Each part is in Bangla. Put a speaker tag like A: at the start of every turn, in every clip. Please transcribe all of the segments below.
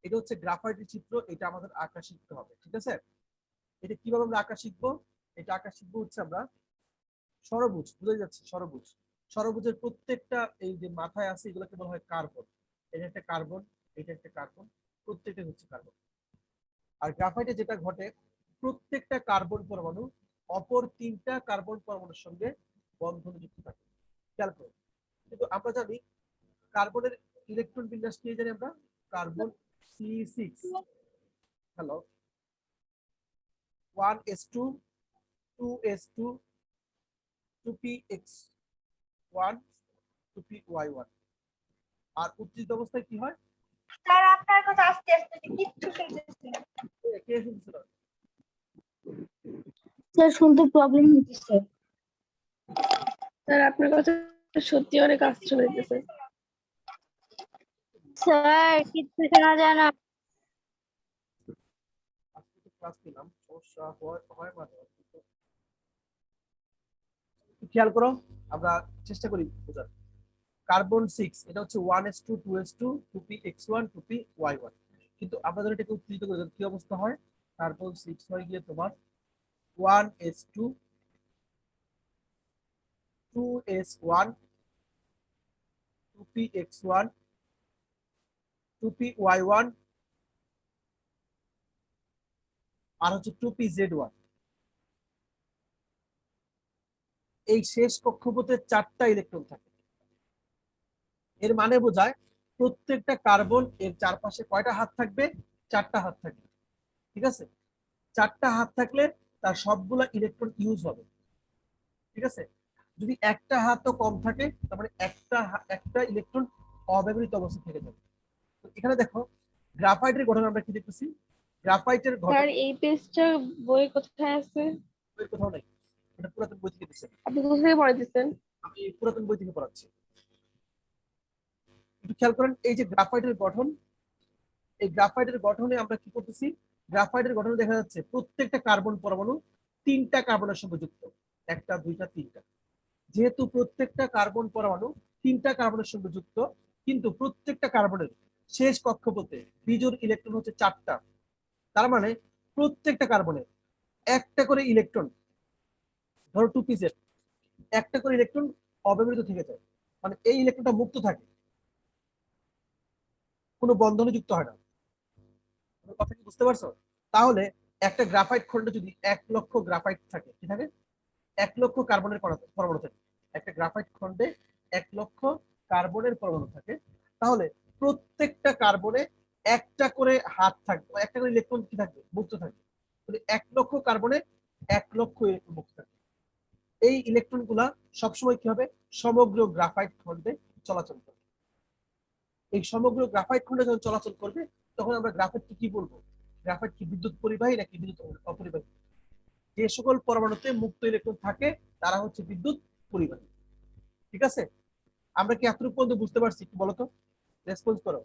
A: এটা হচ্ছে গ্রাফাইটের চিত্র, এটা আমাদের আঁকা শিখতে হবে, ঠিক আছে? এটা কিভাবে আমরা আঁকা শিখবো? এটা আঁকা শিখবো হচ্ছে আমরা ষড়ভুজ, বুঝে যাচ্ছে ষড়ভুজ। ষড়ভুজের প্রত্যেকটা এই যে মাথায় আছে এগুলোকে বলা হয় কার্বন। এটা একটা কার্বন, এটা একটা কার্বন, প্রত্যেকটা হচ্ছে কার্বন। আর গ্রাফাইটে যেটা ঘটে, প্রত্যেকটা কার্বন পরমাণু অপর তিনটা কার্বন পরমাণুর সঙ্গে বন্ধনে যুক্ত থাকে। খেয়াল করুন, কিন্তু আমরা জানি কার্বনের ইলেকট্রন বিন্যাস কি জানি আমরা? Carbon C6, hello, 1s2 2s2 2px1 2py1। আর উত্তেজিত অবস্থায় কি হয়?
B: স্যার আপনার কথা আস্তে আস্তে কিচ্ছু শুনতেছি না।
A: কে শুনছিল?
C: স্যার শুনতে প্রবলেম হচ্ছে।
D: স্যার আপনার কথা সত্যি অনেক আস্তে শোনাইতেছে।
C: স্যার কিচ্ছু শোনা যায় না।
A: আজকে তো ক্লাস নিলাম, সমস্যা হয় মাঝে মাঝে। খেয়াল করো, আমরা চেষ্টা করি বোঝার। কার্বন 6 এটা হচ্ছে 1s2 2s2 2px1 2py1। কিন্তু আমরা যদি এটাকে উত্তেজিত করি কি অবস্থা হয়? কার্বন 6 হয়ে গিয়ে তোমার 1s2 2s1 2px1 2py1 আর হচ্ছে 2pz1। এই শেষ কক্ষপথে 4টা ইলেকট্রন থাকে। এর মানে বোঝায় প্রত্যেকটা কার্বন এর চারপাশে কয়টা হাত থাকবে? 4টা হাত থাকবে, ঠিক আছে? 4টা হাত থাকলে তার সবগুলা ইলেকট্রন ইউজ হবে, ঠিক আছে? যদি একটা হাতও কম থাকে তার মানে একটা ইলেকট্রন অব্যবহৃত অবস্থা থেকে যাবে। তো এখানে দেখো গ্রাফাইটের গঠন আমরা কি দেখতেছি? গ্রাফাইটের গঠন
D: স্যার এই পেজটা বই কোথায় আছে?
A: কোথাও নেই, এটা পুরাতন বই থেকে দিচ্ছেন।
D: আপনি কোথা থেকে পড়াইতেছেন?
A: আমি পুরাতন বই থেকে পড়াচ্ছি। একটু খেয়াল করেন এই যে গ্রাফাইটের গঠন, এই গ্রাফাইটের গঠনে আমরা কি করতেছি? গ্রাফাইটের গঠনে দেখা যাচ্ছে প্রত্যেকটা কার্বন পরমাণু 3টা কার্বনের সঙ্গে যুক্ত, একটা দুইটা তিনটা। যেহেতু প্রত্যেকটা কার্বন পরমাণু 3টা কার্বনের সঙ্গে যুক্ত, কিন্তু প্রত্যেকটা কার্বনের শেষ কক্ষপথে বিজোড় ইলেকট্রন হচ্ছে 4টা। তার মানে প্রত্যেকটা কার্বনে একটা করে ইলেকট্রন, ধরো 2pz, একটা করে ইলেকট্রন অব্যবহৃত থেকে যায়, মানে এই ইলেকট্রনটা মুক্ত থাকে, কোনো বন্ধনে যুক্ত হয় না। কথা কি বুঝতে পারছো? তাহলে একটা গ্রাফাইট খন্ডে যদি 1 লক্ষ গ্রাফাইট থাকে, কি থাকে? 1 লক্ষ কার্বনের পরমাণু থাকে। একটা গ্রাফাইট খন্ডে 1 লক্ষ কার্বনের পরমাণু থাকে, তাহলে প্রত্যেকটা কার্বনে একটা করে হাত থাকবে, একটা করে ইলেকট্রন কি থাকবে? মুক্ত থাকবে। তাহলে 1 লক্ষ কার্বনে 1 লক্ষ ইলেকট্রন মুক্ত থাকবে। এই ইলেকট্রন গুলা সবসময় কি হবে? সমগ্র গ্রাফাইট খন্ডে চলাচল করবে। এই সমগ্র গ্রাফাইট খন্ডে যখন চলাচল করবে তখন আমরা গ্রাফাইটকে কি বলবো? গ্রাফাইট কি বিদ্যুৎ পরিবাহী নাকি বিদ্যুৎ অপরিবাহী? যে সকল পরমাণুতে মুক্ত ইলেকট্রন থাকে তারা হচ্ছে বিদ্যুৎ পরিবাহী, ঠিক আছে? আমরা কি এতটুকু পর্যন্ত বুঝতে পারছি? কি বলতো, রেসপন্স করো।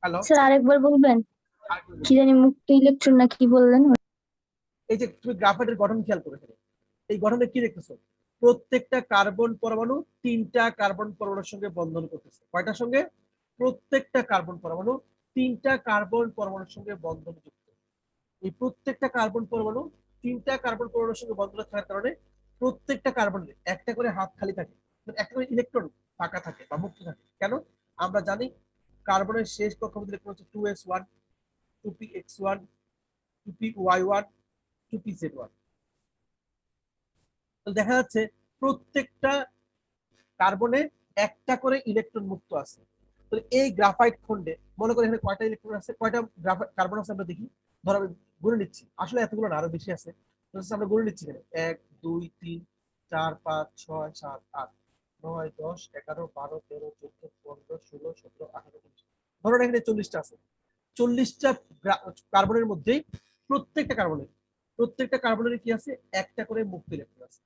A: হ্যালো,
C: স্যার আরেকবার বলবেন? কি জানি মুক্ত ইলেকট্রন না কি বললেন?
A: এই যে তুমি গ্রাফাইটের গঠন খেয়াল করে ফেলো, এই গঠনে কি দেখতেছো? প্রত্যেকটা কার্বন পরমাণু 3টা কার্বন পরমাণুর সঙ্গে বন্ধন করতেছে। কয়টার সঙ্গে? প্রত্যেকটা কার্বন পরমাণু 3টা কার্বন পরমাণুর সঙ্গে বন্ধন যুক্ত। এই প্রত্যেকটা কার্বন পরমাণু 3টা কার্বন পরমাণুর সঙ্গে বন্ধন থাকার কারণে প্রত্যেকটা কার্বনের একটা করে হাত খালি থাকে, একটা করে ইলেকট্রন ফাঁকা থাকে বা মুক্ত থাকে। কেন? আমরা জানি কার্বনের শেষ কক্ষপথ ইলেকট্রন হচ্ছে 2s1 2px1 2py1 2pz1। তো দেখা যাচ্ছে প্রত্যেকটা কার্বনে একটা করে ইলেকট্রন মুক্ত আছে। তো এই গ্রাফাইট খন্ডে মনে করি এখানে কয়টা ইলেকট্রন আছে, কয়টা কার্বন আছে আমরা দেখি। ধরো আমি গুনে নিচ্ছি, আসলে এতগুলো না, আরো বেশি আছে। আমরা গুনে নিচ্ছি এখানে 1 2 3 4 5 6 7 8 9 10 11 12 13 14 15 16 17 18 19। ধরো এখানে 40টা আছে। 40টা কার্বনের মধ্যেই প্রত্যেকটা কার্বনের কি আছে? একটা করে মুক্ত ইলেকট্রন আছে।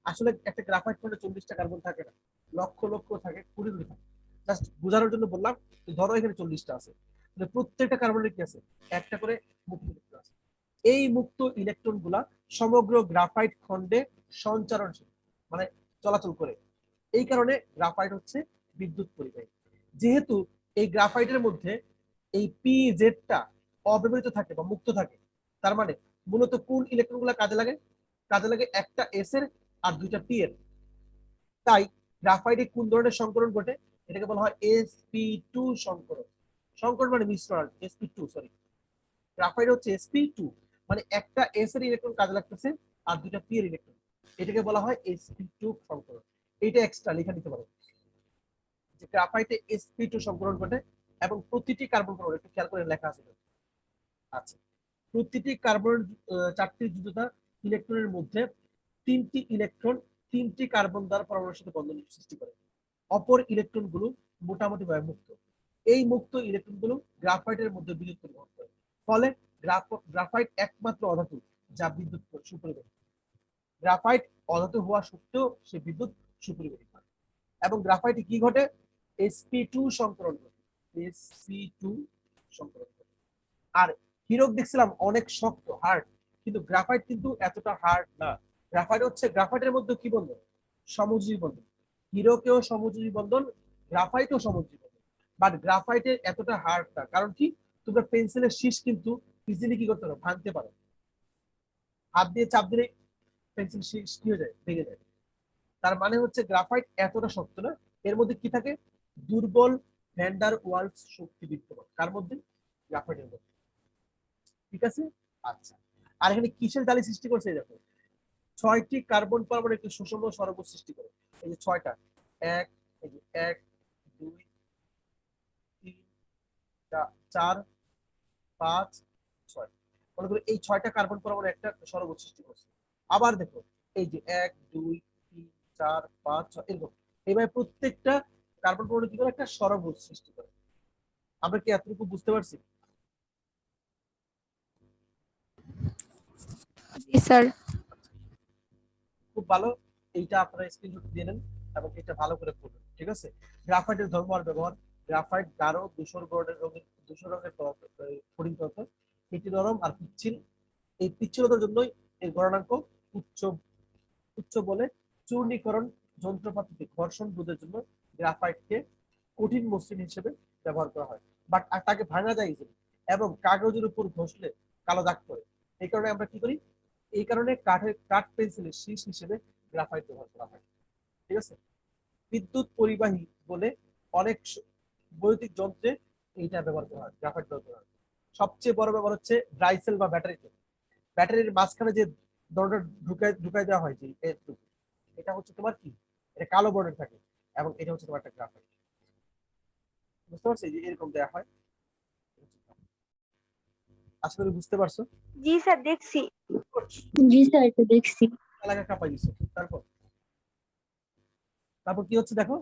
A: আসলে একটা গ্রাফাইট খন্ডে 40টা কার্বন থাকে না, লক্ষ লক্ষ থাকে, কুড়ি কুড়ি থাকে। জাস্ট বোঝানোর জন্য বললাম। ধরো এখানে 40টা আছে, প্রত্যেকটা কার্বনের কি আছে? একটা করে মুক্ত ইলেকট্রন আছে। এই মুক্ত ইলেকট্রন গুলা সমগ্র গ্রাফাইট খন্ডে সঞ্চারণশীল, মানে চলাচল করে। এই কারণে গ্রাফাইট হচ্ছে বিদ্যুৎ পরিবাহী। যেহেতু এই গ্রাফাইটের মধ্যে এই পি জেডটা অব্যবহৃত থাকে বা মুক্ত থাকে, তার মানে মূলত কোন ইলেকট্রনগুলো কাজে লাগে? কাজে লাগে একটা এস এর আর দুইটা পি এর। তাই গ্রাফাইটে কোন ধরনের সংকরণ ঘটে? এটাকে বলা হয় sp2 সংকরণ। সংকরণ মানে মিশ্রণ, sp2 সরি। গ্রাফাইট হচ্ছে sp2, মানে একটা এস এর ইলেকট্রন কাজে লাগতেছে আর দুইটা পি এর ইলেকট্রন, এটাকে বলা হয় sp2 সংকরণ। এটা এক্সট্রা লিখে নিতে পারো যে গ্রাফাইটে sp2 সংকরণ ঘটে এবং প্রতিটি কার্বন পরমাণু, একটু খেয়াল করে লেখা আছে। আচ্ছা, প্রতিটি কার্বন চারটি যুক্ততা ইলেকট্রনের মধ্যে তিনটি ইলেকট্রন তিনটি কার্বন দ্বারা পরমাণুর সাথে বন্ধন সৃষ্টি করে। অপর ইলেকট্রনগুলো মোটামুটি ভাবে মুক্ত। এই মুক্ত ইলেকট্রনগুলো গ্রাফাইটের মধ্যে বিদ্যুৎ পরিবহন করে। ফলে গ্রাফাইট একমাত্র অধাতু যা বিদ্যুৎ সুপরিবাহী। গ্রাফাইট অধাতু হওয়া সত্ত্বেও সে বিদ্যুৎ সুপরিবাহী হয়। এবং গ্রাফাইটে কি ঘটে? sp2 সংকরণ ঘটে। sp2 সংকরণ ঘটে। আর হীরক দেখছিলাম অনেক শক্ত, হার্ড, কিন্তু গ্রাফাইট কিন্তু এতটা হার্ড না। গ্রাফাইট হচ্ছে, গ্রাফাইটের মধ্যে কি বন্ধন? সমযোজী বন্ধন। হীরকেও সমযোজী বন্ধন, গ্রাফাইটও সমযোজী বন্ধন। বাট গ্রাফাইটের এতটা হার্ড না, কারণ কি? তোমরা পেন্সিলের শীষ কিন্তু ইজিলি কি করতে পারো? ভাঙতে পারো। হাত দিয়ে চাপ দিলে পেন্সিল শীষ কি হয়ে যায়? ভেঙে যায়। তার মানে হচ্ছে গ্রাফাইট এতটা শক্ত না। এর মধ্যে কি থাকে? দুর্বল ভ্যান্ডার ওয়ালস শক্তি বিদ্যমান। কার মধ্যে? গ্রাফাইটের মধ্যে। ঠিক আছে। আচ্ছা, আর এখানে কিসের জালি সৃষ্টি করছে? দেখো, 6টি কার্বন পরমাণু একটি সুষম সরবরাহ সৃষ্টি করে। এই যে 6টা, এক, এই যে 1 2 3 4 5 6, মনে করো এই 6টা কার্বন পরমাণু একটা সরবরাহ সৃষ্টি করছে। আবার দেখো, এই যে 1 2 3 4 5 6 এরকম, এইভাবে প্রত্যেকটা কার্বন পরমাণু কি করে? একটা সরবরাহ সৃষ্টি করে। আমরা কি এতটুকু বুঝতে পারছি?
C: জি স্যার।
A: খুব ভালো। এইটা আপনারা স্ক্রিনশট দিয়ে নেন এবং এটা ভালো করে পড়ুন। ঠিক আছে। গ্রাফাইটের ধর্ম আর ব্যবহার। গ্রাফাইট গাঢ় ধূসর রঙের ফড়িং পদার্থ। এটি নরম আর পিচ্ছিল। এই পিচ্ছিলতার জন্যই এর গলনাঙ্ক উচ্চ উচ্চ বলে। চূর্ণীকরণ যন্ত্রপাতিতে ঘর্ষণ রোধের জন্য গ্রাফাইটকে কঠিন মসৃণ হিসেবে ব্যবহার করা হয়। বাট তাকে ভাঙা যায় easily, এবং কাগজের উপর ঘষলে কালো দাগ পড়ে। এই কারণে আমরা কি করি? এই কারণে কাঠ পেন্সিলের শীষ হিসেবে গ্রাফাইট ব্যবহার করা হয়। ঠিক আছে। বিদ্যুৎ পরিবাহী বলে অনেক বৈদ্যুতিক যন্ত্রে এইটা ব্যবহার করা হয়, গ্রাফাইট ব্যবহার করা হয়। সবচেয়ে বড় ব্যবহার হচ্ছে ড্রাইসেল বা ব্যাটারিতে। ব্যাটারির মাঝখানে যে দরজা ঢুকাই দেওয়া হয়, যে এটা হচ্ছে তোমার কি? এটা কালো বর্ণের থাকে এবং এটা হচ্ছে তোমার একটা গ্রাফাইট। বুঝতে পারছি যে এরকম দেওয়া হয়। আশা করি বুঝতে পারছো।
B: জি স্যার, দেখছি।
C: জি স্যার, এটা দেখছি।
A: এলাকা কাঁপাই দিচ্ছে। তারপর তারপর কি হচ্ছে দেখো,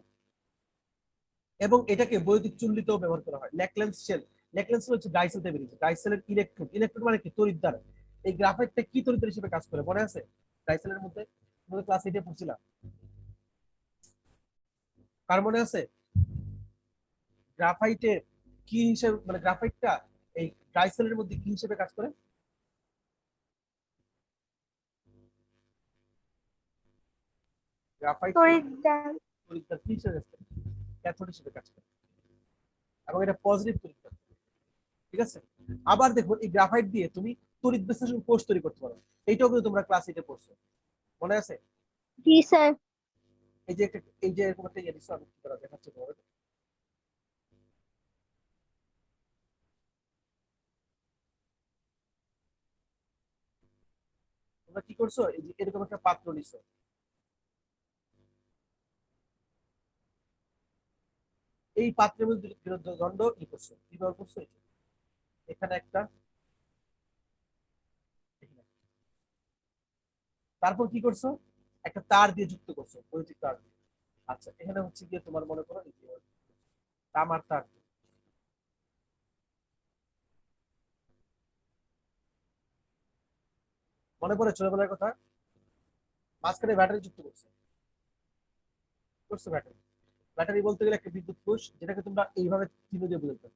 A: এবং এটাকে বৈদ্যুতিক চুল্লিতেও ব্যবহার করা হয়। Lakeland sell. লেকল্যান্ড সেল হচ্ছে ডাইসেল থেকে বেরিয়েছে। ডাইসেলের ইলেকট্রন, ইলেকট্রন মানে কি? তড়িৎদ্বার। এই গ্রাফাইটটা কি তড়িৎদ্বার হিসেবে কাজ করে মনে আছে? ডাইসেলের মধ্যে তোমাদের ক্লাস 8 এ পড়ছিলাম। কার মনে আছে? গ্রাফাইটে কি হিসেবে, মানে গ্রাফাইটটা এই ডাইসেলের মধ্যে কি হিসেবে কাজ করে? গ্রাফাইট
B: তড়িৎদ্বার।
A: তড়িৎদ্বার কি হিসেবে কাজ করে? ক্যাথোড হিসেবে কাজ করে, এবং এটা পজিটিভ তড়িৎদ্বার। ঠিক আছে। আবার দেখো, এই গ্রাফাইট দিয়ে তুমি তড়িৎ বিশ্লেষণ কোষ তৈরি করতে পারো। এইটাও কিন্তু তোমরা ক্লাস 8 এ পড়ছো, মনে আছে?
C: জি স্যার।
A: এই যে এরকম একটা ইয়ে দিছো, আমি কি করা দেখাচ্ছি তোমাদের। তোমরা কি করছো? এই যে এরকম একটা পাত্র নিছো। এই পাত্রের মধ্যে বিরুদ্ধ দণ্ড কি করছো? কি ব্যবহার করছো? এখানে একটা, এখানে। তারপর কি করছো? একটা তার দিয়ে যুক্ত করছো, বৈদ্যুতিক তার দিয়ে। আচ্ছা, এখানে হচ্ছে গিয়ে তোমার মনে করো এই যে তামার তার দিয়ে। মনে পড়ে ছোটবেলার কথা? মাঝখানে ব্যাটারি যুক্ত করছো, করছো ব্যাটারি। ব্যাটারি বলতে গেলে একটা বিদ্যুৎ কোষ, যেটাকে তোমরা এইভাবে চিহ্ন দিয়ে বলতে।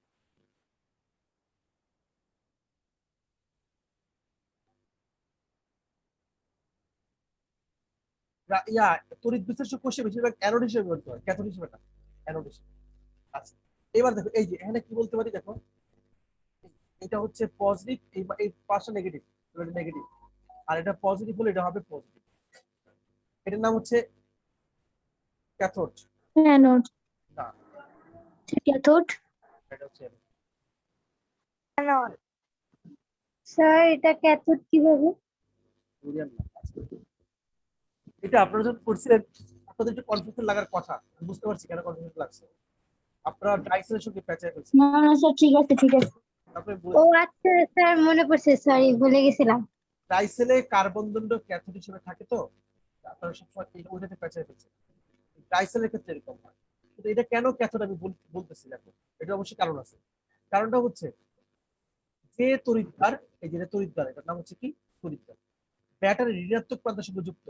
A: ইয়া তড়িৎ বিশ্লেষক কোষে বেশিরভাগ অ্যানোড হিসেবে ব্যবহৃত হয়, ক্যাথোড হিসেবে না, অ্যানোড হিসেবে। আচ্ছা, এবার দেখো এই যে এখানে কি বলতে পারি দেখো, এটা হচ্ছে পজিটিভ, এই পাশটা নেগেটিভ, নেগেটিভ, আর এটা পজিটিভ হলে এটা হবে পজিটিভ। এটার নাম হচ্ছে ক্যাথোড।
C: অ্যানোড।
A: না,
C: ক্যাথোড।
A: এটা হচ্ছে
B: অ্যানোড। স্যার এটা ক্যাথোড কিভাবে?
A: ইউরিয়ান না। এটা আপনারা যখন করছিলেন আপনাদের একটু কনফিউশন লাগার কথা, আমি বুঝতে পারছি কেন কনফিউশন লাগছে। আপনারা ডাইসেলের সঙ্গে প্যাঁচায় ফেলছেন।
C: না না স্যার, ঠিক আছে ঠিক আছে।
A: তারপরে
B: ও আচ্ছা স্যার, মনে পড়ছে, সরি ভুলে গেছিলাম।
A: ডাইসেলে কার্বন দণ্ড ক্যাথোড হিসেবে থাকে, তো আপনারা সবসময় এই ওইটাতে প্যাঁচায় ফেলছেন। ডাইসেলের ক্ষেত্রে এরকম হয়, কিন্তু এটা কেন ক্যাথোড আমি বলতেছি এখন, এটা অবশ্যই কারণ আছে। কারণটা হচ্ছে যে তড়িৎদ্বার, এই যে তড়িৎদ্বার, এটার নাম হচ্ছে কি তড়িৎদ্বার, ব্যাটারি ঋণাত্মক প্রান্তের সঙ্গে যুক্ত,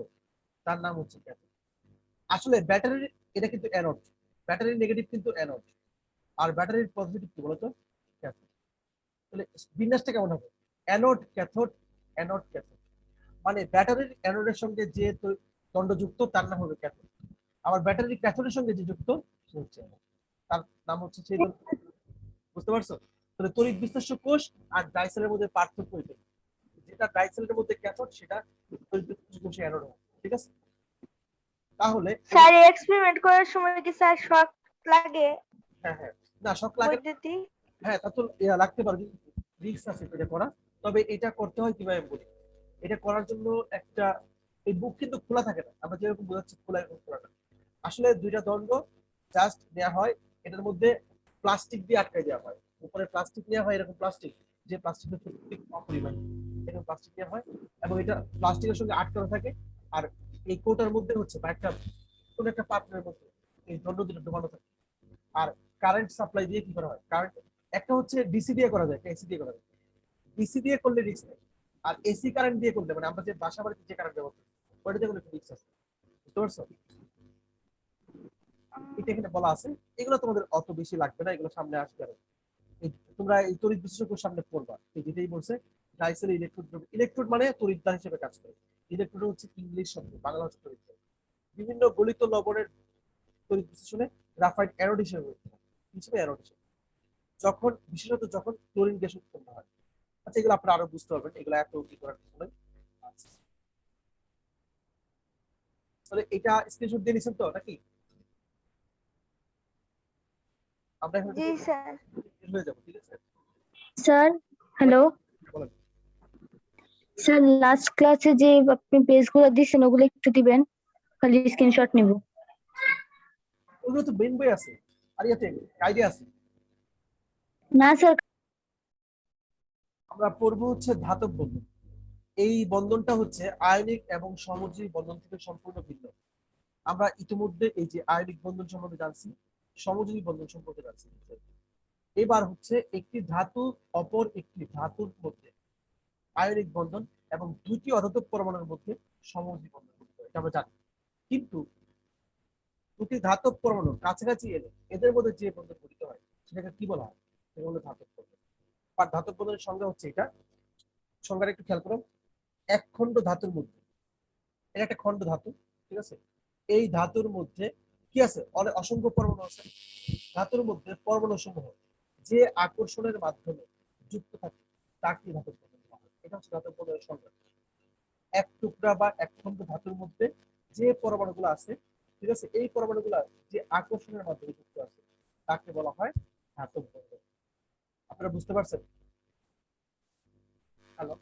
A: তার নাম হচ্ছে ক্যাথোড। আসলে ব্যাটারির এটা কিন্তু অ্যানোড, ব্যাটারির নেগেটিভ কিন্তু অ্যানোড, আর ব্যাটারির পজিটিভ কি বলতো ক্যাথোড। তাহলে বিন্যাসটা কেমন হবে? অ্যানোড ক্যাথোড, অ্যানোড ক্যাথোড, মানে ব্যাটারির অ্যানোডের সঙ্গে যে দণ্ড যুক্ত তার নাম হবে ক্যাথোড, আবার ব্যাটারির ক্যাথোডের সঙ্গে যে যুক্ত সে হচ্ছে অ্যানোড, তার নাম হচ্ছে সেই দণ্ড। বুঝতে পারছো? তাহলে তড়িৎ বিশ্লেষ্য কোষ আর ডাইসেলের মধ্যে পার্থক্য এটা, যেটা ডাইসেলের মধ্যে ক্যাথোড সেটা তড়িৎ বিশ্লেষ্য কোষে অ্যানোড হয়। ঠিক আছে? তাহলে
B: স্যার এক্সপেরিমেন্ট করার সময় কি স্যার শক লাগে?
A: হ্যাঁ হ্যাঁ, না শক লাগে,
B: বৈদ্যুতিক?
A: হ্যাঁ তা তো লাগতে পারে, রিস্ক আছে এটা করা। তবে এটা করতে হয় কিভাবে বলি, এটা করার জন্য একটা, এই বুক কিন্তু খোলা থাকে না, আমরা যেরকম বোঝাচ্ছি খোলা, এরকম খোলা না। আসলে দুইটা দণ্ড জাস্ট দেওয়া হয়, এটার মধ্যে প্লাস্টিক দিয়ে আটকাই দেওয়া হয়, উপরে প্লাস্টিক নেওয়া হয়, এরকম প্লাস্টিক, যে প্লাস্টিকের অপরিমাণ এরকম প্লাস্টিক দেওয়া হয়, এবং এটা প্লাস্টিকের সঙ্গে আটকানো থাকে। আর এই কোটার মধ্যে হচ্ছে বা একটা কোন একটা পাত্রের মধ্যে এই দণ্ড দুটো ঢোকানো থাকে। আর কারেন্ট সাপ্লাই দিয়ে কি করা হয়, কারেন্ট একটা হচ্ছে ডিসি দিয়ে করা যায়, একটা এসি দিয়ে করা যায়। ডিসি দিয়ে করলে রিস্ক নেই, আর এসি কারেন্ট দিয়ে করলে, মানে আমরা যে বাসা বাড়িতে যে কারেন্ট ব্যবহার করি ওইটাতে করলে রিস্ক আছে। বুঝতে পারছো? এটা এখানে বলা আছে, এগুলো তোমাদের অত বেশি লাগবে না, এগুলো সামনে আসবে আরো। তোমরা এই তড়িৎ বিশ্লেষকের সামনে পড়বা, এই যেটাই বলছে ডাইসেল ইলেকট্রোড, ইলেকট্রোড মানে তড়িৎদ্বার হিসেবে কাজ করে। ইলেকট্রোড হচ্ছে ইংলিশ শব্দ, বাংলা হচ্ছে তড়িৎদ্বার। বিভিন্ন গলিত লবণের তড়িৎ বিশ্লেষণে গ্রাফাইট অ্যানোড হিসেবে অ্যানোড হিসেবে, যখন বিশেষত যখন ক্লোরিন গ্যাস উৎপন্ন হয়। আচ্ছা, এগুলো আপনারা আরো বুঝতে পারবেন, এগুলো এত কি করার কিছু নাই। আচ্ছা, তাহলে এটা স্ক্রিনশট দিয়ে নিছেন তো নাকি? আমরা এখন
B: জি স্যার।
A: হয়ে যাবো, ঠিক আছে?
C: স্যার হ্যালো
A: বলেন।
C: স্যার, লাস্ট ক্লাসে যে আপনি পেজগুলো দিয়েছেন ওগুলো একটু দিবেন, খালি স্ক্রিনশট নিব।
A: ওগুলো তো মেইন বই আছে, আর ইয়াতে আইডিয়া আছে।
C: না স্যার।
A: আমরা পড়বো হচ্ছে ধাতব বন্ধন। এই বন্ধনটা হচ্ছে আয়নিক এবং সমযোজী বন্ধন থেকে সম্পূর্ণ ভিন্ন। আমরা ইতিমধ্যে এই যে আয়নিক বন্ধন সম্পর্কে জানছি, সমযোজী বন্ধন সম্পর্কে জানছি। এবার হচ্ছে একটি ধাতু অপর একটি ধাতুর মধ্যে আয়নিক বন্ধন এবং দুইটি অধাতব পরমাণুর মধ্যে সমযোজী বন্ধন গঠিত হয়, এটা আমরা জানি। কিন্তু দুটি ধাতব পরমাণু কাছাকাছি এলে এদের মধ্যে যে বন্ধন গঠিত হয় সেটাকে কি বলা হয়? সেটা হলো ধাতব বন্ধন। আর ধাতব বন্ধনের সংজ্ঞা হচ্ছে এটা, সংজ্ঞাটা একটু খেয়াল করো। এক খণ্ড ধাতুর মধ্যে, এটা একটা খণ্ড ধাতু, ঠিক আছে? এই ধাতুর মধ্যে কি আছে? অনেক অসংখ্য পরমাণু আছে। ধাতুর মধ্যে পরমাণু সমূহ যে আকর্ষণের মাধ্যমে যুক্ত থাকে তাকে ধাতব বন্ধন বলা হয়। এটা হচ্ছে ধাতব বন্ধনের সংজ্ঞা। এক টুকরা বা এক খণ্ড ধাতুর মধ্যে যে পরমাণুগুলো আছে, ঠিক আছে, এই পরমাণুগুলো যে আকর্ষণের মাধ্যমে যুক্ত আছে তাকে বলা হয় ধাতব বন্ধন। আপনারা বুঝতে পারছেন? হ্যালো,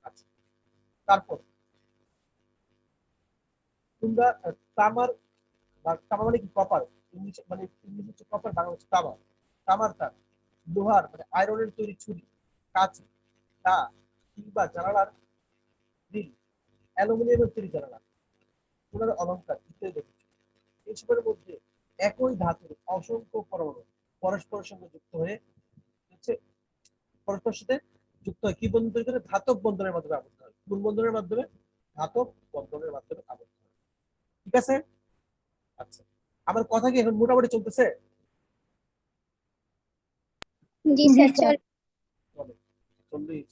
A: আচ্ছা। তারপর তোমরা তামার, বা তামা মানে কি কপার, ইংলিশ মানে ইংলিশ হচ্ছে কপার, বাংলা হচ্ছে তামা। তামার তার, লোহার মানে আয়রনের তৈরি ছুরি, কাঁচি, দা, কিংবা জানালার গ্রিল, অ্যালুমিনিয়ামের তৈরি জানালা, সোনার অলংকার ইত্যাদি দেখেছি। এইসবের মধ্যে একই ধাতুর অসংখ্য পরমাণু পরস্পরের সঙ্গে যুক্ত হয়ে হচ্ছে, পরস্পরের সাথে যুক্ত হয় কি বন্ধন তৈরি করে? ধাতব বন্ধনের মাধ্যমে আবদ্ধ হয়। কোন বন্ধনের মাধ্যমে? ধাতব বন্ধনের মাধ্যমে আবদ্ধ হয়। ঠিক আছে? আচ্ছা, আমার কথা কি এখন মোটামুটি চলতেছে?
B: জি
C: জি
B: স্যার।
C: স্যার।
A: বলে চললেই,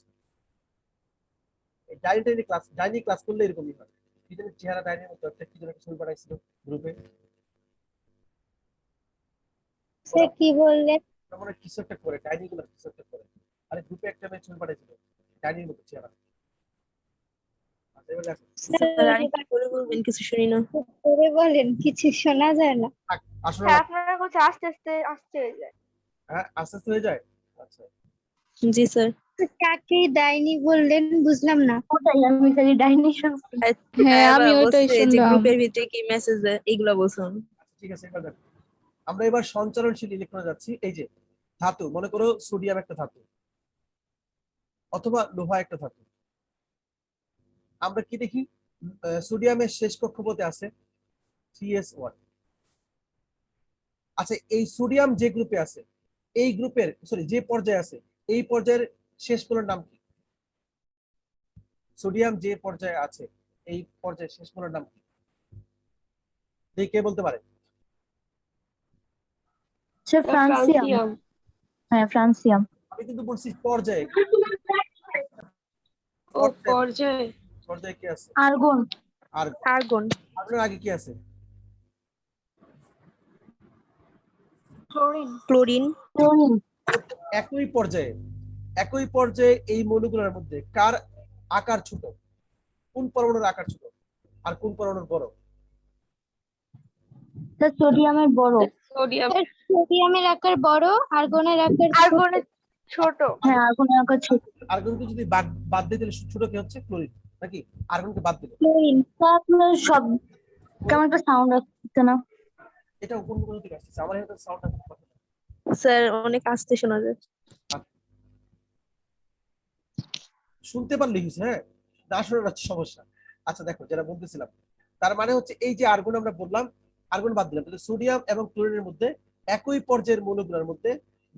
A: ডাইনি ক্লাস করলে এরকমই হয়। কি জানি চেহারা ডাইনির মতো একটা কি যেন একটা ছবি পাঠাইছিল গ্রুপে।
B: স্যার কি বললেন?
A: আমরা কিছু একটা করে ডাইনিং গুলো কিছু একটা করে আরে গ্রুপে একটা মেয়ে ছবি পাঠিয়েছিল ডাইনিং মতো চেহারা আচ্ছা এবার দেখো
E: স্যার আরেকটু করে বলবেন, কিছু শুনি না।
B: করে বলেন, কিছু শোনা যায় না।
A: থাক, আসলে
B: স্যার আপনার কথা আস্তে আস্তে আস্তে হয়ে যায়।
A: হ্যাঁ আস্তে আস্তে হয়ে যায় আচ্ছা
E: জি স্যার।
B: কাকে ডাইনি বললেন বুঝলাম না।
C: ওটাই আমি খালি ডাইনি শুনছি।
E: হ্যাঁ আমি ওইটাই
F: বলছে যে
E: শুনলাম।
F: গ্রুপের ভিতরে কি মেসেজ এইগুলা বলছেন।
A: আচ্ছা, ঠিক আছে এবার দেখো আমরা এবার সঞ্চারণশীল ইলেকট্রনে যাচ্ছি এই যে ধাতু মনে করো সোডিয়াম একটা ধাতু অথবা লোহা একটা ধাতু আমরা কি দেখি সোডিয়ামের শেষ কক্ষপথে আছে 3s1 আচ্ছা এই সোডিয়াম যে গ্রুপে আছে এই গ্রুপের সরি যে পর্যায়ে আছে এই পর্যায়ের শেষ মূলের নাম কি সোডিয়াম যে পর্যায়ে আছে এই পর্যায়ের শেষ মূলের নাম কি দেখে কে বলতে পারে
C: স্যার ফ্রান্সিয়াম।
D: ফ্রান্সিয়াম।
C: হ্যাঁ ফ্রান্সিয়াম।
A: আমি কিন্তু বলছি পর্যায়ে
D: ও পর্যায়ে
A: পর্যায়ে কি আছে
C: আর্গন।
A: আর
E: আর্গন।
A: আপনার আগে কি আছে
B: ক্লোরিন।
E: ক্লোরিন।
C: ক্লোরিন।
A: একই পর্যায়ে এই মৌলগুলোর মধ্যে কার আকার ছোট কোন পরমাণুর আকার ছোট আর কোন পরমাণুর বড়
C: স্যার সোডিয়ামের বড়।
D: সোডিয়াম।
B: সোডিয়ামের আকার বড়, আর্গনের আকার ছোট।
C: হ্যাঁ আর্গনের আকার ছোট।
A: আর্গনকে যদি বাদ দিয়ে দিলে ছোট কি হচ্ছে ক্লোরিন নাকি আর্গনকে বাদ দিলে
B: ক্লোরিন।
C: স্যার আপনার সব কেমন একটা সাউন্ড আসছে না?
A: এটা কোন কোন দিকে আসছে আমার এখানে সাউন্ড আসছে
E: স্যার অনেক আস্তে শোনা যায়।
A: শুনতে পারলে হয়েছে হ্যাঁ না শোনার হচ্ছে সমস্যা আচ্ছা দেখো যেটা বলতেছিলাম তার মানে হচ্ছে এই যে আর্গন আমরা বললাম আর্গন বাদ দিলাম তাহলে সোডিয়াম এবং ক্লোরিনের মধ্যে একই পর্যায়ের মৌলগুলোর মধ্যে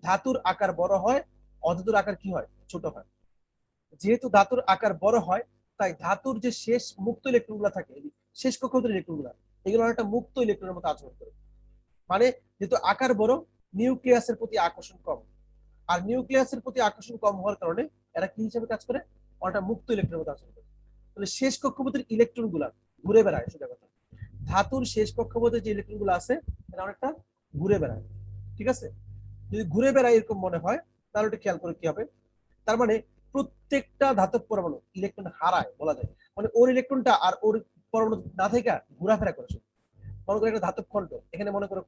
A: ধাতুর আকার বড় হয় অধাতুর আকার কি হয় ছোট হয় যেহেতু ধাতুর আকার বড় হয় তাই ধাতুর যে শেষ মুক্ত ইলেকট্রনগুলো থাকে শেষ কক্ষপথের ইলেকট্রনগুলো এগুলো একটা মুক্ত ইলেকট্রনের মতো আচরণ করে মানে যেহেতু আকার বড় নিউক্লিয়াসের প্রতি আকর্ষণ কম আর নিউক্লিয়াসের প্রতি আকর্ষণ কম হওয়ার কারণে এরা কি হিসাবে কাজ করে অনেকটা মুক্ত ইলেকট্রনের মতো আচরণ করে তাহলে শেষ কক্ষপথের ইলেকট্রন গুলা ঘুরে বেড়ায় সেটা কথা ধাতুর শেষ কক্ষপথে যে ইলেকট্রন গুলো আছে এরা অনেকটা ঘুরে বেড়ায় ঠিক আছে যদি ঘুরে বেড়ায় এরকম মনে হয় তাহলে একটু খেয়াল করে কি হবে তার মানে প্রত্যেকটা ধাতব পরমাণু ইলেকট্রন হারায় বলা যায় মানে ওর ইলেকট্রনটা আর ওর পরমাণু না থেকে ঘোরাফেরা করে মনে করো একটা ধাতব খণ্ড এখানে মনে করো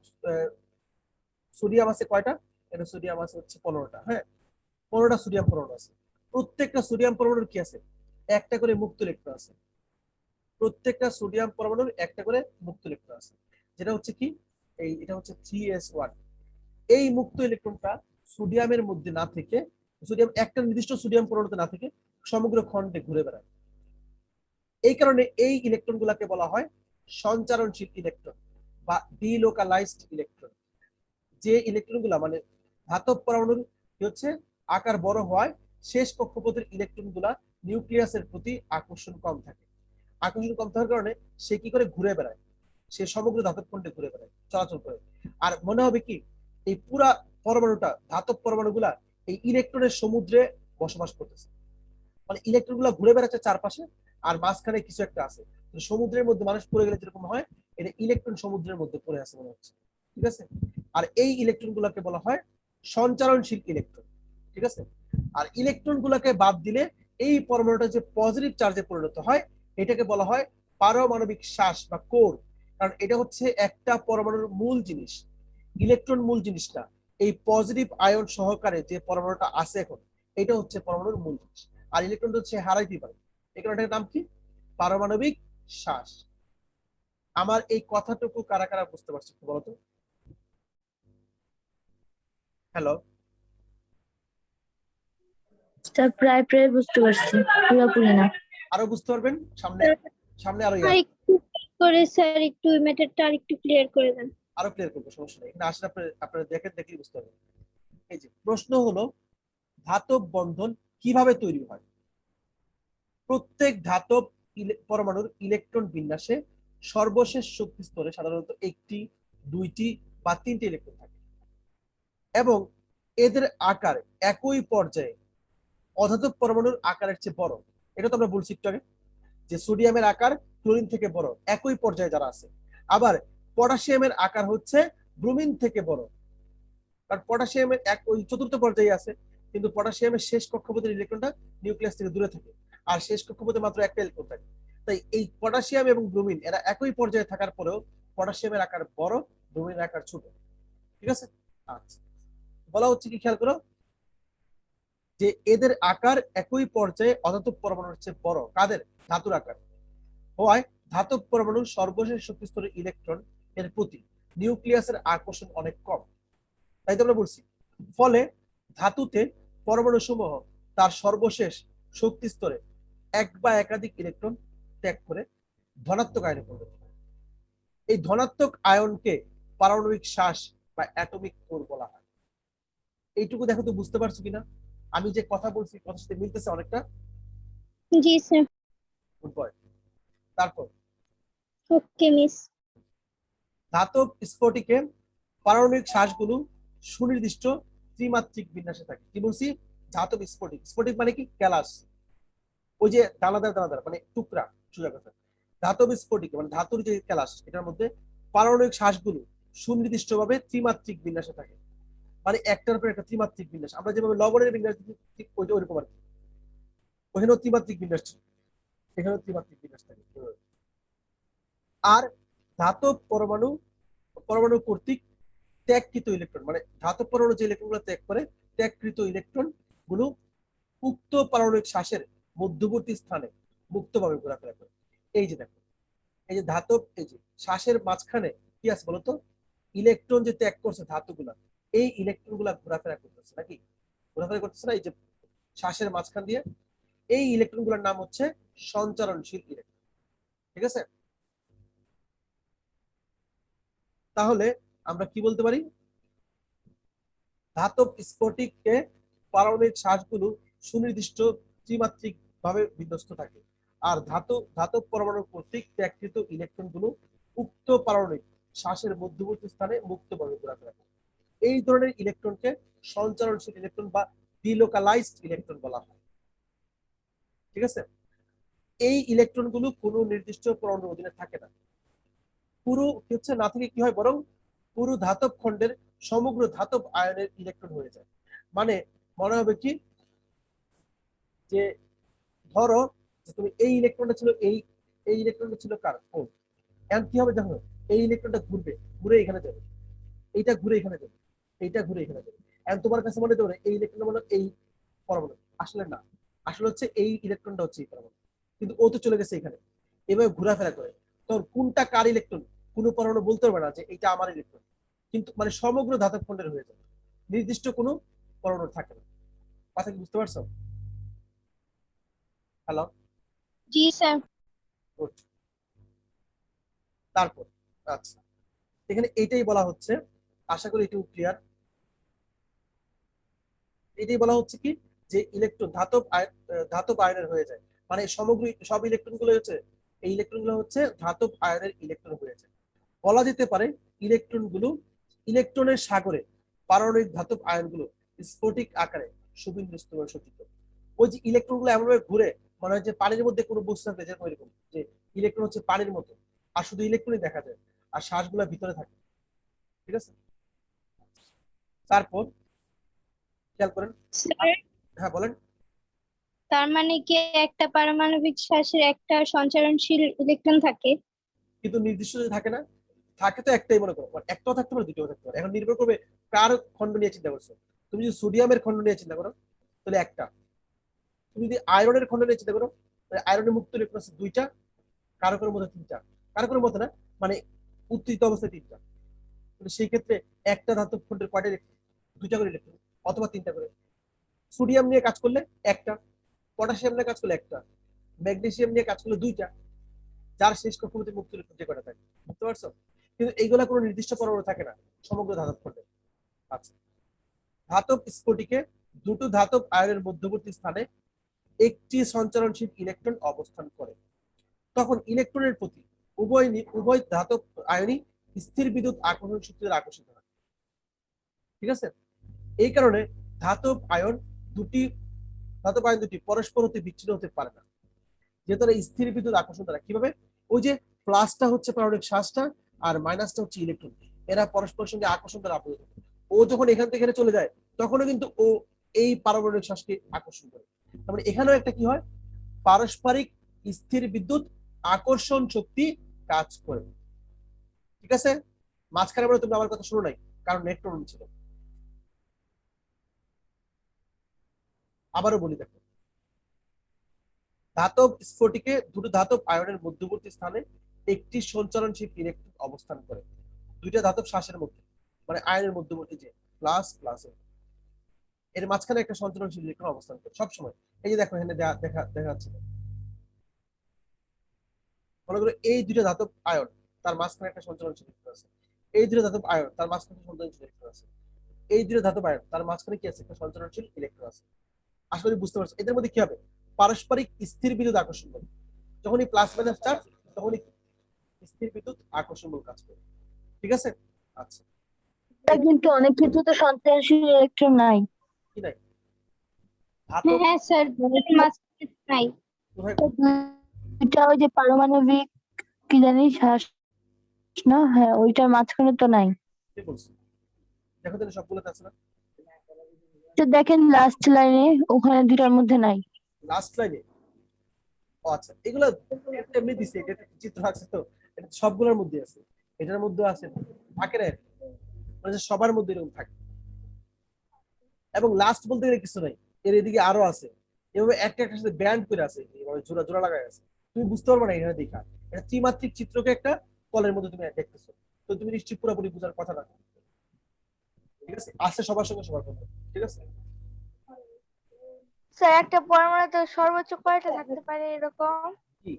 A: সোডিয়াম আছে কয়টা এটা সোডিয়াম আছে হচ্ছে 15টা হ্যাঁ 15টা সোডিয়াম পরমাণু আছে প্রত্যেকটা সোডিয়াম পরমাণুর কি আছে একটা করে মুক্ত ইলেকট্রন আছে প্রত্যেকটা সোডিয়াম পরমাণুর একটা করে মুক্ত ইলেকট্রন আছে যেটা হচ্ছে কি এটা হচ্ছে 3s1 এই মুক্ত ইলেকট্রনটা সোডিয়ামের মধ্যে না থেকে সোডিয়াম একটা নির্দিষ্ট সোডিয়াম পরমাণুতে না থেকে সমগ্র খণ্ডে ঘুরে বেড়ায় এই কারণে এই ইলেকট্রন গুলাকে বলা হয় সঞ্চারণশীল ইলেকট্রন বা ডিলোকালাইজড ইলেকট্রন যে ইলেকট্রন গুলা মানে ধাতব পরমাণুর কি হচ্ছে আকার বড় হয় শেষ কক্ষপথের ইলেকট্রন গুলা নিউক্লিয়াসের প্রতি আকর্ষণ কম থাকে আকর্ষণ কম থাকার কারণে সে কি করে ঘুরে বেড়ায় সে সমগ্র ধাতব খণ্ডে ঘুরে বেড়ায় চলাচল করে আর মনে হবে কি এই পুরা পরমাণুটা ধাতব পরমাণুগুলা এই ইলেকট্রনের সমুদ্রে বসবাস করতেছে মানে ইলেকট্রন গুলা ঘুরে বেড়াচ্ছে চারপাশে আর মাঝখানে কিছু একটা আছে সমুদ্রের মধ্যে মানুষ পড়ে গেলে যেরকম হয় এটা ইলেকট্রন সমুদ্রের মধ্যে পড়ে আছে মনে হচ্ছে ঠিক আছে আর এই ইলেকট্রন গুলাকে বলা হয় সঞ্চারণশীল ইলেকট্রন ঠিক আছে আর ইলেকট্রন গুলাকে বাদ দিলে এই পরমাণুটা যে পজিটিভ চার্জে পরিণত হয় এটাকে বলা হয় পারমাণবিক শ্বাস বা কোর কারণ এটা হচ্ছে একটা পরমাণুর মূল জিনিস ইলেকট্রন মূল জিনিস না এই পজিটিভ আয়ন সহকারে যে পরমাণুটা আছে এখন এটা হচ্ছে পরমাণুর মূল জিনিস আর ইলেকট্রন হচ্ছে হারাইতে পারে এই কারণে নাম কি পারমাণবিক শ্বাস আমার এই কথাটুকু কারা কারা বুঝতে পারছে একটু বলতো হ্যালো
C: স্যার প্রায় প্রায় বুঝতে পারছি পুরোপুরি না।
A: আরো বুঝতে পারবেন সামনে সামনে আরো
B: আর একটু করে স্যার একটু ম্যাটারটা আর একটু ক্লিয়ার করে দেন।
A: আরো ক্লিয়ার করবো সমস্যা নেই এখানে আসলে আপনারা দেখেন দেখলেই বুঝতে পারবেন এই যে প্রশ্ন হলো ধাতব বন্ধন কিভাবে তৈরি হয় প্রত্যেক ধাতব পরমাণুর ইলেকট্রন বিন্যাসে সর্বশেষ শক্তি স্তরে সাধারণত একটি দুইটি বা তিনটি ইলেকট্রন থাকে এবং এদের আকার একই পর্যায়ে অধাতব পরমাণুর আকারের চেয়ে বড় এটা তো আমরা বলছি একটু আগে যে সোডিয়ামের আকার ক্লোরিন থেকে বড় একই পর্যায়ে যারা আছে আবার পটাশিয়ামের আকার হচ্ছে ব্রোমিন থেকে বড় কারণ পটাশিয়ামের ওই চতুর্থ পর্যায়ে আছে, কিন্তু পটাশিয়ামের শেষ কক্ষপথের ইলেকট্রনটা নিউক্লিয়াস থেকে দূরে থাকে, আর শেষ কক্ষপথে মাত্র একটা ইলেকট্রন থাকে। তাই এই পটাশিয়াম এবং ব্রোমিন এরা একই পর্যায়ে থাকার পরেও পটাশিয়ামের আকার বড়, ব্রোমিনের আকার ছোট। ঠিক আছে, আচ্ছা বলা হচ্ছে কি খেয়াল করো যে এদের আকার একই পর্যায়ে অধাতব পরমাণুর চেয়ে বড়। কাদের? ধাতুর আকার হওয়ায় ধাতব পরমাণুর সর্বশেষ শক্তি স্তরের ইলেকট্রন এর প্রতি নিউক্লিয়াসের আকর্ষণ অনেক কম। তাই তো আমরা বলছি, ফলে ধাতুতে পরমাণু সমূহ তার সর্বশেষ শক্তি স্তরে এক বা একাধিক ইলেকট্রন ত্যাগ করে ধনাত্মক আয়নে পরিণত হয়। এই ধনাত্মক আয়নকে পারমাণবিক শ্বাস বা অ্যাটমিক কোর বলা হয়। এইটুকু দেখো তো বুঝতে পারছো কিনা? আমি যে কথা বলছি কথার সাথে মিলতেছে অনেকটা?
C: জি স্যার।
A: Good boy. তারপর
C: ওকে মিস।
A: ধাতব স্ফটিকে পারমাণবিক শ্বাসগুলো সুনির্দিষ্ট ত্রিমাত্রিক বিন্যাসে থাকে। কি বলছি? ধাতব স্ফটিক, স্ফটিক মানে কি? ক্যালাস, ওই যে দানাদার দানাদার মানে টুকরা, সোজা কথা। ধাতব স্ফটিক মানে ধাতুর যে ক্যালাস, এটার মধ্যে পারমাণবিক শ্বাসগুলো সুনির্দিষ্টভাবে ত্রিমাত্রিক বিন্যাসে থাকে, মানে একটার উপর একটা ত্রিমাত্রিক বিন্যাস। আমরা যেভাবে লবণের বিন্যাস ঠিক ওইটা ওইরকম আর কি। ওখানেও ত্রিমাত্রিক বিন্যাস, এখানেও ত্রিমাত্রিক বিন্যাস থাকে। আর ধাতব পরমাণু পরমাণু কর্তৃক ত্যাগকৃত ইলেকট্রন, মানে ধাতব পরমাণু যে ইলেকট্রনগুলো ত্যাগ করে, ত্যাগকৃত ইলেকট্রন গুলো উক্ত পারমাণবিক শ্বাসের মধ্যবর্তী স্থানে মুক্তভাবে ঘোরাফেরা করে। এই যে দেখো, এই যে ধাতব, এই যে শ্বাসের মাঝখানে কি আছে বলতো? ইলেকট্রন যে ত্যাগ করছে ধাতুগুলা, এই ইলেকট্রন গুলা ঘোরাফেরা করতেছে নাকি? ঘোরাফেরা করতেছে না? এই যে শ্বাসের মাঝখান দিয়ে এই ইলেকট্রন গুলার নাম হচ্ছে সঞ্চারণশীল ইলেকট্রন। ঠিক আছে, তাহলে আমরা কি বলতে পারি? ধাতব স্ফটিকে পারমাণবিক শ্বাসগুলো সুনির্দিষ্ট ত্রিমাত্রিক ভাবে বিন্যস্ত থাকে, আর ধাতব পরমাণু কর্তৃক ত্যাগকৃত ইলেকট্রন গুলো উক্ত পারমাণবিক শ্বাসের মধ্যবর্তী স্থানে মুক্তভাবে ঘোরাফেরা করে। এই ধরনের ইলেকট্রনকে সঞ্চারণশীল ইলেকট্রন বা ডিলোকালাইজড ইলেকট্রন বলা হয়। ঠিক আছে, এই ইলেকট্রন গুলো কোনো নির্দিষ্ট পরমাণুর অধীনে থাকে না, পুরো হচ্ছে না থেকে কি হয়, বরং পুরো ধাতব খণ্ডের সমগ্র ধাতব আয়নের ইলেকট্রন হয়ে যায়। মানে মনে হবে কি যে ধরো যে তুমি এই ইলেকট্রনটা ছিল, এই ইলেকট্রনটা ছিল কার? ও, এখন কি হবে দেখো, এই ইলেকট্রনটা ঘুরবে, ঘুরে এখানে যাবে, এইটা ঘুরে এখানে যাবে, এইটা ঘুরে এখানে যাবে। এখন তোমার কাছে মনে হতে এই ইলেকট্রন মানে এই পরমাণু, আসলে না, আসলে হচ্ছে এই ইলেকট্রনটা হচ্ছে এই পরমাণু, কিন্তু ও তো চলে গেছে এখানে। এভাবে ঘোরাফেরা করে, তখন কোনটা কার ইলেকট্রন কোনো পরমাণু বলতে পারবে না যে এটা আমার ইলেকট্রন, কিন্তু মানে সমগ্র ধাতব খণ্ডের হয়ে যাবে, নির্দিষ্ট কোনো পরমাণু থাকে না। কথা কি বুঝতে পারছো? হ্যালো,
C: জি স্যার।
A: গুড। তারপর আচ্ছা, এখানে এটাই বলা হচ্ছে, আশা করি এটুকু ক্লিয়ার। এটাই বলা হচ্ছে কি যে ইলেকট্রন ধাতব আয়নের হয়ে যায়, মানে সমগ্র সব ইলেকট্রন গুলো হচ্ছে, এই ইলেকট্রন গুলো হচ্ছে ধাতব আয়নের ইলেকট্রন হয়ে যায়। বলা যেতে পারে ইলেকট্রন গুলো ইলেকট্রনের সাগরে পারমাণবিক ধাতব আয়নগুলো স্ফটিক আকারে সুবিন্যস্ত করে সজ্জিত। ওই যে ইলেকট্রন গুলো এমন ভাবে ঘুরে, মনে হয় যে পানির মধ্যে কোনো বস্তু থাকবে, যেরকম এরকম যে ইলেকট্রন হচ্ছে পানির মতো, আর শুধু ইলেকট্রনই দেখা যায়, আর শ্বাসগুলো ভিতরে থাকে। ঠিক আছে, তারপর খেয়াল করেন।
C: স্যার,
A: হ্যাঁ বলেন।
C: তার মানে কি একটা পারমাণবিক শ্বাসের একটা সঞ্চারণশীল ইলেকট্রন থাকে?
A: কিন্তু নির্দিষ্ট যদি থাকে না, থাকে তো একটাই, মনে করো একটাও থাকতে পারে, দুটোও থাকতে পারে, এখন নির্ভর করবে কার খণ্ড নিয়ে চিন্তা করছো। তুমি যদি সোডিয়ামের খণ্ড নিয়ে চিন্তা করো তাহলে একটা, তুমি যদি আয়রনের খণ্ড নিয়ে চিন্তা করো তাহলে আয়রনের মুক্ত ইলেকট্রন আছে দুইটা, কারকের মধ্যে তিনটা, কারকের মধ্যে না মানে উত্তেজিত অবস্থায় তিনটা। সেই ক্ষেত্রে একটা ধাতব খণ্ডের কয়টা ইলেকট্রন? দুইটা করে ইলেকট্রন, অথবা তিনটা করে। সোডিয়াম নিয়ে কাজ করলে একটা, পটাশিয়াম নিয়ে কাজ করলে একটা, ম্যাগনেসিয়াম নিয়ে কাজ করলে দুইটা, যার শেষ কক্ষপথে মুক্ত ইলেকট্রন যে কয়টা থাকে। বুঝতে পারছো? কিন্তু এইগুলা কোনো নির্দিষ্ট পরমাণু থাকে না সমগ্র ধাতব খণ্ডে। আচ্ছা, ধাতব স্ফটিকে দুটো ধাতব আয়নের মধ্যবর্তী স্থানে একটি সঞ্চারণশীল ইলেকট্রন অবস্থান করে, তখন ইলেকট্রনের প্রতি উভয় ধাতব আয়নই স্থির বিদ্যুৎ আকর্ষণ শক্তি দ্বারা আকর্ষিত হয়। ঠিক আছে, এই কারণে ধাতব আয়ন দুটি পরস্পর হতে বিচ্ছিন্ন হতে পারে না, যেহেতু স্থির বিদ্যুৎ আকর্ষণ দ্বারা। কিভাবে? ওই যে প্লাসটা হচ্ছে পারমাণবিক শ্বাসটা, আর মাইনাসটা হচ্ছে ইলেকট্রন, এরা পরস্পরের সঙ্গে আকর্ষণ দ্বারা আবদ্ধ থাকে। ও যখন এখান থেকে এখানে চলে যায় তখনও কিন্তু ও এই পারমাণবিক শ্বাসকে আকর্ষণ করে। তার মানে এখানেও একটা কি হয়, পারস্পরিক স্থির বিদ্যুৎ আকর্ষণ শক্তি কাজ করে। ঠিক আছে, মাঝখানে বলে তুমি আমার কথা শুনো নাই, কারণ নেট প্রবলেম ছিল। আবারও বলি দেখো, ধাতব স্ফটিকে দুটো ধাতব আয়নের মধ্যবর্তী স্থানে একটি সঞ্চালনশীল ইলেকট্রন অবস্থান করে। দুইটা ধাতব শ্বাসের মধ্যে, মানে আয়নের মধ্যবর্তী যে প্লাস প্লাস এর মাঝখানে একটা সঞ্চালনশীল ইলেকট্রন অবস্থান করে সবসময়। এই যে দেখো এখানে দেখা দেখা যাচ্ছে, মনে করো এই দুইটা ধাতব আয়ন, তার মাঝখানে একটা সঞ্চালনশীল ইলেকট্রন আছে। এই দুটো ধাতব আয়ন, তার মাঝখানে একটা সঞ্চালনশীল ইলেকট্রন আছে। এই দুটো ধাতব আয়ন, তার মাঝখানে কি আছে, একটা সঞ্চালনশীল ইলেকট্রন আছে। আশা করি বুঝতে পারছো। এদের মধ্যে কি হবে, পারস্পরিক স্থির বিদ্যুৎ আকর্ষণ বল। যখনই প্লাস মাইনাস চার্জ তখনই স্থির বিদ্যুৎ আকর্ষণ বল কাজ করে। ঠিক আছে, আচ্ছা।
C: কিন্তু অনেক ক্ষেত্রে তো সঞ্চালনশীল ইলেকট্রন নাই।
A: কি নাই? ধাতব
C: হ্যাঁ স্যার, নাই।
A: কোথায়?
C: দুইটা ওই যে পারমাণবিক কি জানি শ্বাস না, হ্যাঁ ওইটার মাঝখানে তো নাই।
A: কি বলছো? দেখো তাহলে সবগুলোতে আছে না?
C: তো দেখেন লাস্ট লাইনে ওখানে দুইটার মধ্যে নাই।
A: লাস্ট লাইনে? ও আচ্ছা, এগুলো এমনি দিছে, এটা একটা চিত্র আছে তো, এটা সবগুলোর মধ্যে আছে, এটার মধ্যে আছে, থাকে না, মানে যে সবার মধ্যে এরকম থাকে। এবং লাস্ট বলতে গেলে কিছু নাই, এর এদিকে আরো আছে, এভাবে একটা একটা সাথে ব্যান্ড করে আছে, মানে জোড়া জোড়া লাগাই আছে। তুমি বুঝতে পারবে না এখানে দেখা, এটা ত্রিমাত্রিক চিত্রকে একটা কলের মধ্যে তুমি দেখতেছো, তো তুমি নিশ্চয়ই পুরোপুরি বোঝার কথা না। ঠিক আছে, আছে সবার সঙ্গে সবার কথা। ঠিক আছে,
B: স্যার একটা পরমাণুতে সর্বোচ্চ কয়টা থাকতে পারে এরকম?
A: কি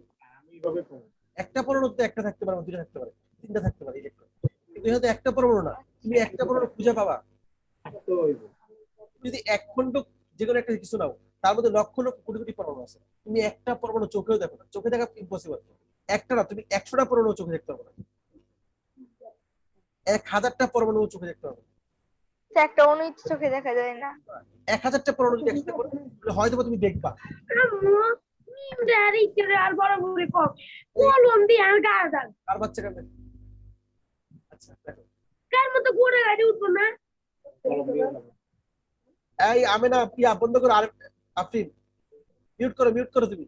A: একটা পরমাণু তো একটা থাকতে পারে, দুইটা থাকতে পারে, তিনটা থাকতে পারে ইলেকট্রন, কিন্তু হয়তো একটা পরমাণু না, তুমি একটা পরমাণু খুঁজে পাবা যদি এক খন্ড যে কোনো একটা কিছু নাও, তার মধ্যে লক্ষ লক্ষ কোটি কোটি পরমাণু আছে, তুমি একটা পরমাণু চোখেও দেখো না, চোখে দেখা ইম্পসিবল। একটা না, তুমি 100টা পরমাণু চোখে দেখতে পারবে না, 1000টা পরমাণু চোখে দেখতে পারবে না।
B: স্যার একটা অণু চোখে দেখা যায় না।
A: 1000টা পরমাণু যদি একসাথে পড়ে, তাহলে হয়তো বা তুমি দেখবা।
D: আর বড় বড় কক কলম দিয়ে আমি গাড়া দাগ
A: কার বাচ্চা কাঁদে? আচ্ছা দেখো,
D: কার মতো ঘুরে গাড়ি উঠবো না।
A: এই আমেনা পিয়া বন্ধ করো, আর আফরিন মিউট করো, মিউট করো তুমি।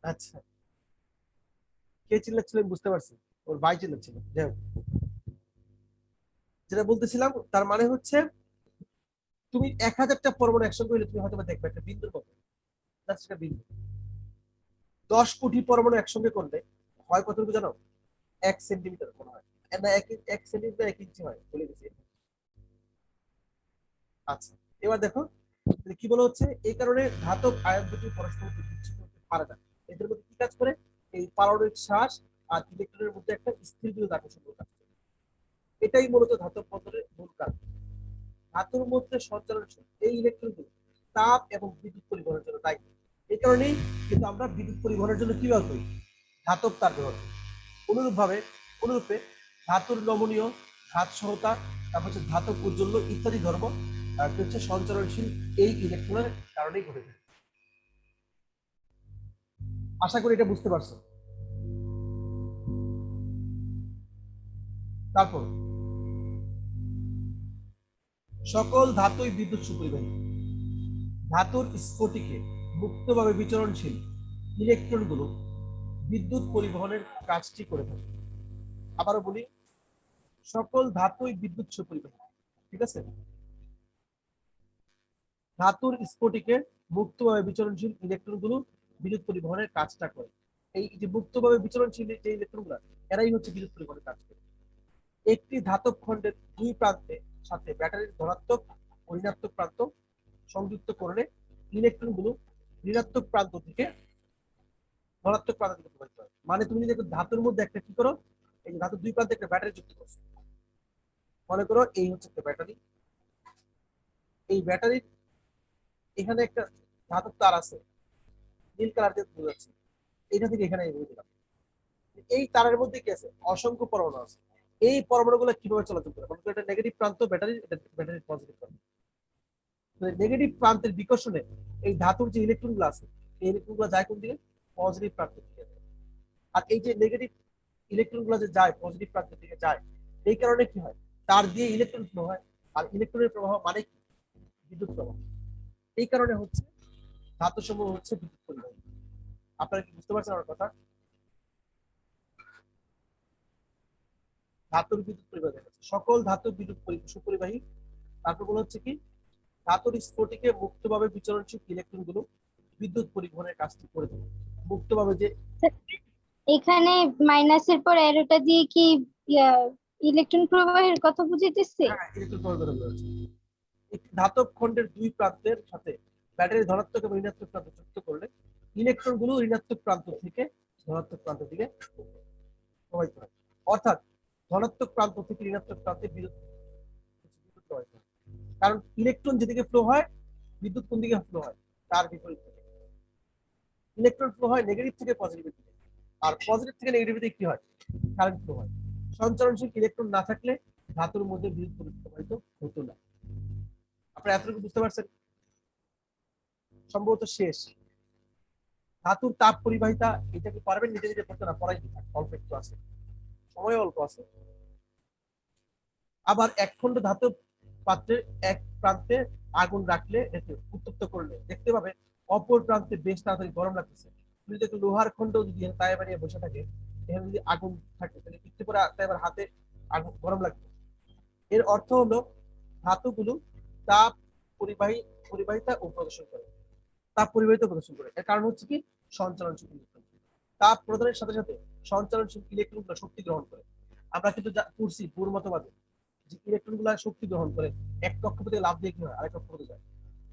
A: আচ্ছা, কে চিল্লাচ্ছিল আমি বুঝতে পারছি, ওর ভাই চিল্লাচ্ছিল। যাই হোক, যেটা বলতেছিলাম তার মানে হচ্ছে, তুমি 1000টা পরমাণু একসঙ্গে হইলে তুমি হয়তো বা দেখবে একটা বিন্দুর মতো, জাস্ট একটা বিন্দু। 10 কোটি পরমাণু একসঙ্গে করলে হয় কতটুকু জানো? 1 সেন্টিমিটার মনে হয়, না 1 সেন্টিমিটার 1 ইঞ্চি হয়, বলে গেছি। আচ্ছা, এবার দেখো কি বলা হচ্ছে, এই কারণে ধাতব আয়ন দুটি পরস্পর বিচ্ছিন্ন করতে পারে না। এদের মধ্যে কি কাজ করে, এই পারমাণবিক শ্বাস আর ইলেকট্রনের মধ্যে একটা স্থির বিদ্যুৎ আকর্ষণ কাজ করে। এটাই মূলত ধাতব বন্ধনের মূল কারণ। ধাতুর মধ্যে সঞ্চালনশীল এই ইলেকট্রনগুলো তাপ এবং বিদ্যুৎ পরিবহনের জন্য দায়ী। এই কারণেই কিন্তু আমরা বিদ্যুৎ পরিবহনের জন্য কি ব্যবহার করি, ধাতব তার ব্যবহার করি। অনুরূপে ধাতুর নমনীয়, ঘাত সহতা, তারপর হচ্ছে ধাতব উজ্জ্বল্য ইত্যাদি ধর্ম হচ্ছে সঞ্চালনশীল এই ইলেকট্রনের কারণেই ঘটে থাকে। আশা করি এটা বুঝতে পারছো। তারপর সকল ধাতুই বিদ্যুৎ সুপরিবাহী। ধাতুর স্ফটিকে মুক্তভাবে বিচরণশীল ইলেকট্রনগুলো বিদ্যুৎ পরিবহনের কাজটি করে থাকে। আবারও বলি, সকল ধাতুই বিদ্যুৎ সুপরিবাহী। ঠিক আছে, ধাতুর স্ফটিকে মুক্তভাবে বিচরণশীল ইলেকট্রনগুলো বিদ্যুৎ পরিবহনের কাজটা করে। এই যে মুক্তভাবে বিচরণশীল যে ইলেকট্রনগুলো, এরাই হচ্ছে বিদ্যুৎ পরিবহনের কাজ করে। একটি ধাতব খণ্ডের দুই প্রান্তের সাথে ব্যাটারির ধনাত্মক ও ঋণাত্মক প্রান্ত সংযুক্ত করলে ইলেকট্রনগুলো ঋণাত্মক প্রান্ত থেকে ধনাত্মক প্রান্ত দিকে প্রবাহিত হয়। মানে তুমি যদি ধাতুর মধ্যে একটা কি করো, এই ধাতুর দুই প্রান্তে একটা ব্যাটারি যুক্ত করছো, মনে করো এই হচ্ছে একটা ব্যাটারি, এই ব্যাটারির এখানে একটা ধাতব তার আছে, নীল কালার দিয়ে বোঝা যাচ্ছে, এইটা থেকে এখানে এগিয়ে দিলাম। এই তারের মধ্যে কি আছে, অসংখ্য পরমাণু আছে। এই পরমাণুগুলো কিভাবে চলাচল করে, মনে করো এটা নেগেটিভ প্রান্ত ব্যাটারি, এটা ব্যাটারির পজিটিভ প্রান্ত। নেগেটিভ প্রান্তের বিকর্ষণে এই ধাতুর যে ইলেকট্রন গুলো আছে, এই ইলেকট্রন গুলো যায় কোন দিকে, পজিটিভ প্রান্তের দিকে। আর এই যে নেগেটিভ ইলেকট্রন গুলো যে যায় পজিটিভ প্রান্তের দিকে যায়, এই কারণে কি হয়, তার দিয়ে ইলেকট্রন ফ্লো হয়, আর ইলেকট্রনের প্রবাহ মানে কি? বিদ্যুৎ প্রবাহ। এই কারণে হচ্ছে ধাতু সমূহ হচ্ছে বিদ্যুৎ পরিবাহী। আপনারা কি বুঝতে পারছেন আমার কথা? ধাতুর বিদ্যুৎ পরিবাহী দেখা যাচ্ছে। সকল ধাতু বিদ্যুৎ সুপরিবাহী। তারপর বলা হচ্ছে কি, ধাতুর স্ফটিকে মুক্তভাবে বিচরণশীল ইলেকট্রন গুলো বিদ্যুৎ পরিবহনের কাজটি করে দেবে। মুক্তভাবে যে
C: এখানে মাইনাসের পর অ্যারোটা দিয়ে কি ইলেকট্রন প্রবাহের কথা বুঝাইতেছে?
A: ইলেকট্রন প্রবাহ করে রয়েছে। একটি ধাতব খণ্ডের দুই প্রান্তের সাথে ব্যাটারি ধনাত্মক এবং ঋণাত্মক প্রান্ত যুক্ত করলে ইলেকট্রন গুলো ঋণাত্মক প্রান্ত থেকে ধনাত্মক প্রান্তের দিকে প্রবাহিত হয়। অর্থাৎ ধনাত্মক প্রান্ত থেকে ঋণাত্মক প্রান্তে বিদ্যুৎ প্রবাহিত হয়। কারণ ইলেকট্রন যেদিকে ফ্লো হয়, বিদ্যুৎ কোন দিকে ফ্লো হয়? তার বিপরীত দিকে। ইলেকট্রন ফ্লো হয় নেগেটিভ থেকে পজিটিভের দিকে, আর পজিটিভ থেকে নেগেটিভের দিকে কি হয়? কারেন্ট ফ্লো হয়। সঞ্চালনশীল ইলেকট্রন না থাকলে ধাতুর মধ্যে বিদ্যুৎ প্রবাহিত হতো না। আপনারা এতটুকু বুঝতে পারছেন? সম্ভবত শেষ। ধাতুর তাপ পরিবাহিতা, এটা কি পারবেন নিজে নিজে পড়তে? না, পড়াই অল্প একটু আছে, সময় অল্প আছে। আবার একখণ্ড ধাতব পাত্রের এক প্রান্তে আগুন রাখলে, এতে উত্তপ্ত করলে দেখতে পাবে অপর প্রান্তে বেশ তাড়াতাড়ি গরম লাগতেছে। তুমি যদি লোহার খণ্ড যদি তাই বানিয়ে বসে থাকে, এখানে যদি আগুন থাকে তাহলে একটু পরে এবার হাতে আগুন গরম লাগবে। এর অর্থ হলো ধাতুগুলো তাপ পরিবাহিতা ও প্রদর্শন করে। তাপ পরিবাহিতা প্রদর্শন করে। এর কারণ হচ্ছে কি, সঞ্চালনশীল ইলেকট্রন। তাপ প্রদানের সাথে সাথে সঞ্চালনশীল ইলেকট্রনগুলো শক্তি গ্রহণ করে। আমরা কিন্তু পড়ছি পুর মতবাদে যে ইলেকট্রন গুলা শক্তি গ্রহণ করে, এক কক্ষপথে লাভ দিয়ে কি হয় আরেক কক্ষপথে যায়।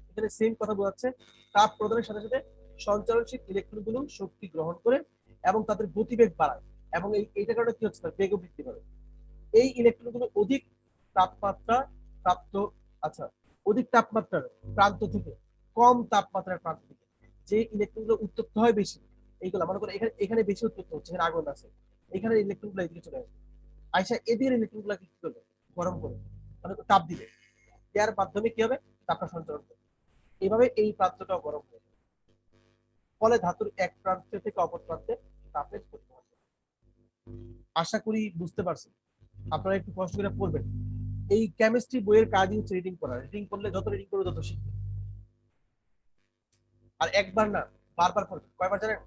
A: এখানে সেম কথা বোঝাচ্ছে, তাপ প্রদানের সাথে সাথে সঞ্চালনশীল ইলেকট্রন গুলো শক্তি গ্রহণ করে এবং তাদের গতিবেগ বাড়ায়, এবং এইটার কারণে কি হচ্ছে, বেগ বৃদ্ধি করে। এই ইলেকট্রন গুলো অধিক তাপমাত্রা প্রাপ্ত, আচ্ছা, অধিক তাপমাত্রার প্রান্ত থেকে কম তাপমাত্রার প্রান্ত থেকে যে ইলেকট্রন গুলো উত্তপ্ত হয় বেশি, এইগুলো মনে করো এখানে এখানে বেশি উত্তপ্ত হচ্ছে, এখানে আগুন আছে, এখানে ইলেকট্রন গুলো এদিকে চলে আসবে, আইসা এদের ইলেকট্রন গুলা কি করবে, গরম করে, মানে তাপ দিবে, দেওয়ার মাধ্যমে কি হবে, তাপটা সঞ্চালন করবে। এইভাবে এই প্রান্তটাও গরম হবে, ফলে ধাতুর এক প্রান্ত থেকে অপর প্রান্তে তাপের পরিবহন হবে। আশা করি বুঝতে পারছেন। আপনারা একটু কষ্ট করে পড়বেন। এই কেমিস্ট্রি বইয়ের কাজই হচ্ছে রিডিং করা। রিডিং করলে যত রিডিং করবে তত শিখবে। আর একবার না, বারবার পড়বে। কয়বার জানেন?